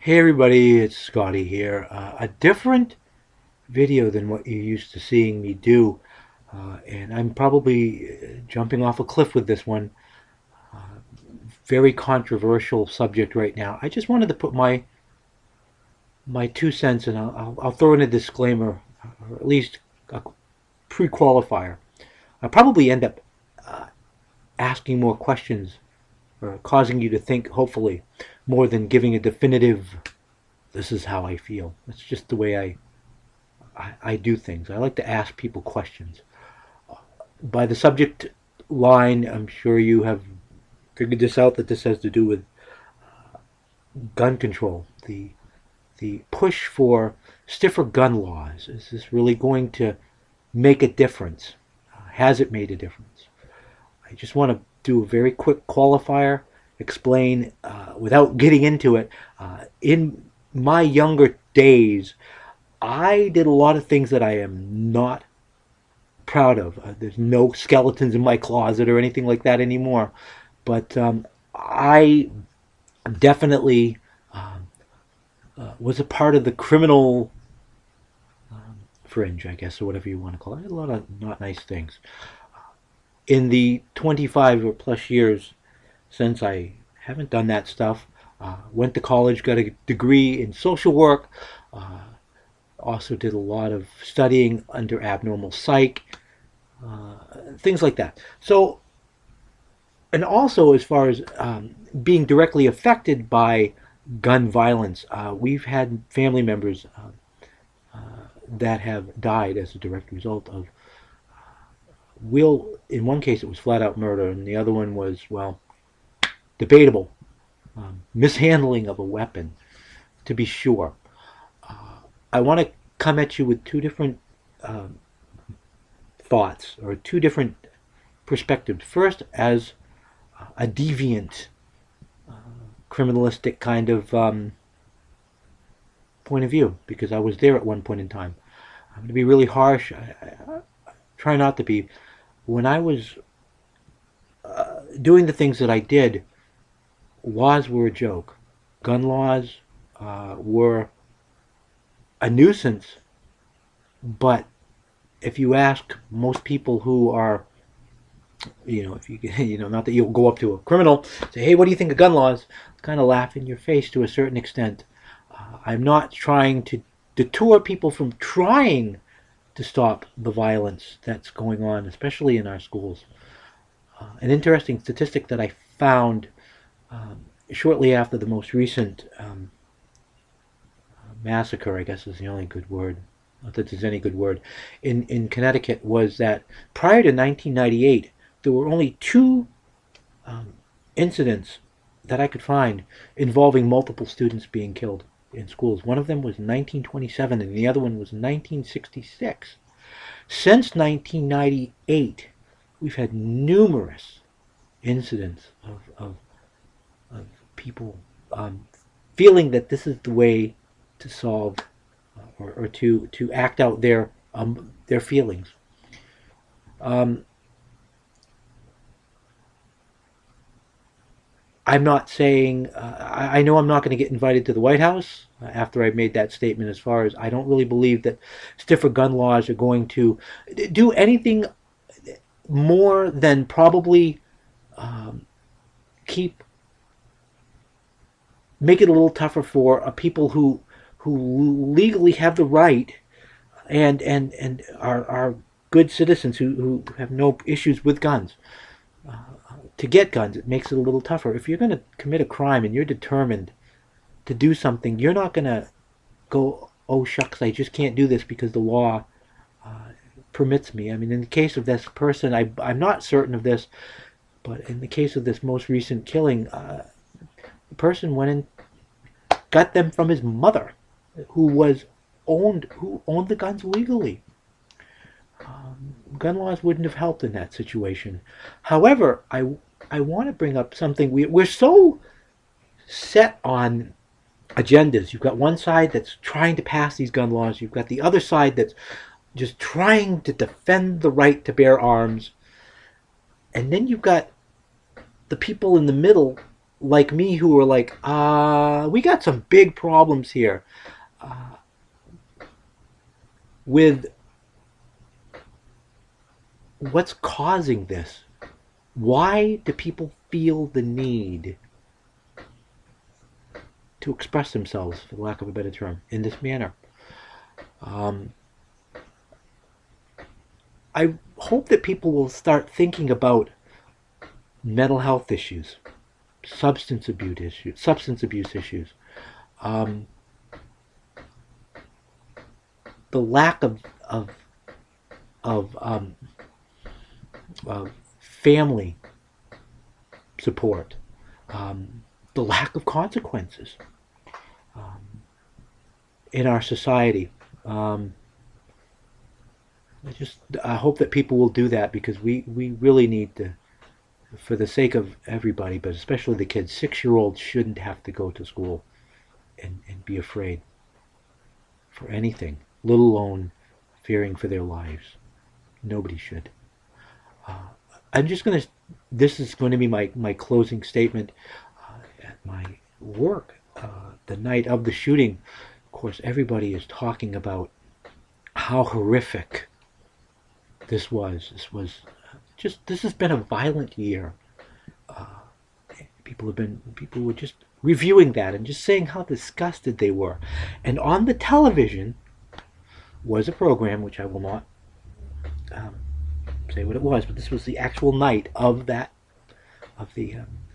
Hey everybody, it's Scotty here. A different video than what you're used to seeing me do. And I'm probably jumping off a cliff with this one. Very controversial subject right now. I just wanted to put my 2 cents in. I'll throw in a disclaimer, or at least a pre-qualifier. I'll probably end up asking more questions or causing you to think, hopefully, more than giving a definitive, this is how I feel. That's just the way I do things. I like to ask people questions. By the subject line, I'm sure you have figured this out, that this has to do with gun control. The push for stiffer gun laws. Is this really going to make a difference? Has it made a difference? I just want to do a very quick qualifier, explain without getting into it. In my younger days, I did a lot of things that I am not proud of. There's no skeletons in my closet or anything like that anymore. But I definitely was a part of the criminal fringe, I guess, or whatever you want to call it. A lot of not nice things. In the 25 or plus years since, I haven't done that stuff. Went to college, got a degree in social work. Also did a lot of studying under abnormal psych, things like that. So, and also as far as being directly affected by gun violence, we've had family members that have died as a direct result of in one case it was flat out murder, and the other one was, well, debatable mishandling of a weapon, to be sure. I want to come at you with two different thoughts, or two different perspectives. First, as a deviant, criminalistic kind of point of view, because I was there at one point in time. I'm going to be really harsh. I try not to be. When I was doing the things that I did, laws were a joke. Gun laws were a nuisance, but if you ask most people who are, if you, not that you'll go up to a criminal, say, hey, what do you think of gun laws? Kind of laugh in your face to a certain extent. I'm not trying to detour people from trying to stop the violence that's going on, especially in our schools. An interesting statistic that I found shortly after the most recent massacre, I guess is the only good word, not that there's any good word, in Connecticut, was that prior to 1998, there were only two incidents that I could find involving multiple students being killed in schools. One of them was 1927 and the other one was 1966. Since 1998, we've had numerous incidents of people feeling that this is the way to solve or to act out their feelings. I'm not saying, I know I'm not going to get invited to the White House after I've made that statement, as far as I don't really believe that stiffer gun laws are going to do anything more than probably make it a little tougher for people who legally have the right and are good citizens who have no issues with guns. To get guns, it makes it a little tougher. If you're going to commit a crime and you're determined to do something, you're not going to go, oh shucks, I just can't do this because the law permits me. I mean, in the case of this person, I'm not certain of this, but in the case of this most recent killing, the person went and got them from his mother, who owned the guns legally. Gun laws wouldn't have helped in that situation. However, I want to bring up something. We're so set on agendas. You've got one side that's trying to pass these gun laws. You've got the other side that's just trying to defend the right to bear arms. And then you've got the people in the middle like me who are like, we got some big problems here with what's causing this. Why do people feel the need to express themselves, for the lack of a better term, in this manner? Um, I hope that people will start thinking about mental health issues, substance abuse issues, um, the lack of family support, the lack of consequences in our society. Um, I hope that people will do that because we really need to, for the sake of everybody, but especially the kids. 6 year olds shouldn't have to go to school and be afraid for anything, let alone fearing for their lives. Nobody should. Uh, I'm just going to, this is going to be my closing statement at my work. The night of the shooting, of course, everybody is talking about how horrific this was. This has been a violent year. People were just reviewing that and just saying how disgusted they were. And on the television was a program, which I will not um, say what it was, but this was the actual night of the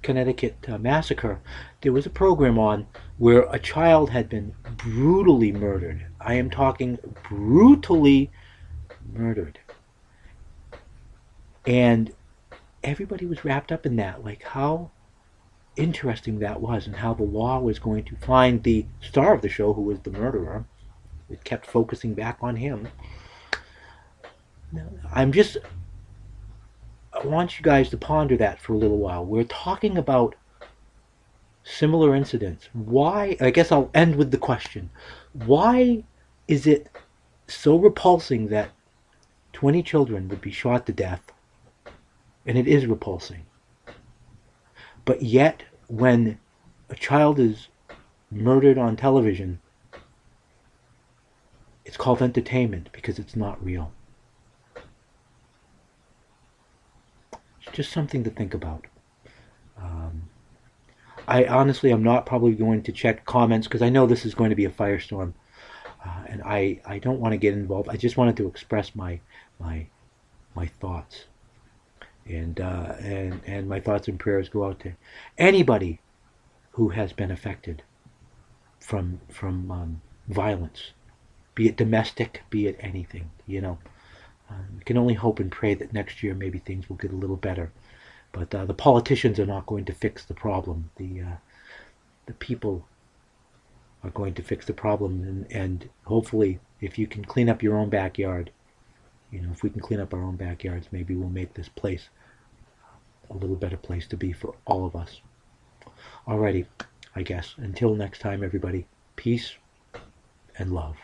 Connecticut massacre. There was a program on where a child had been brutally murdered. I am talking brutally murdered. And everybody was wrapped up in that, like how interesting that was, and how the law was going to find the star of the show, who was the murderer. It kept focusing back on him. I'm just, I want you guys to ponder that for a little while. We're talking about similar incidents. Why? I guess I'll end with the question. Why is it so repulsing that 20 children would be shot to death? And it is repulsing. But yet, when a child is murdered on television, it's called entertainment because it's not real. It's just something to think about. Um, I honestly, I'm not probably going to check comments because I know this is going to be a firestorm, and I don't want to get involved. I just wanted to express my my thoughts, and my thoughts and prayers go out to anybody who has been affected from violence, be it domestic, be it anything. We can only hope and pray that next year maybe things will get a little better. But the politicians are not going to fix the problem. The people are going to fix the problem, and hopefully, if you can clean up your own backyard, if we can clean up our own backyards, maybe we'll make this place a little better place to be for all of us. Alrighty, I guess. Until next time, everybody, peace and love.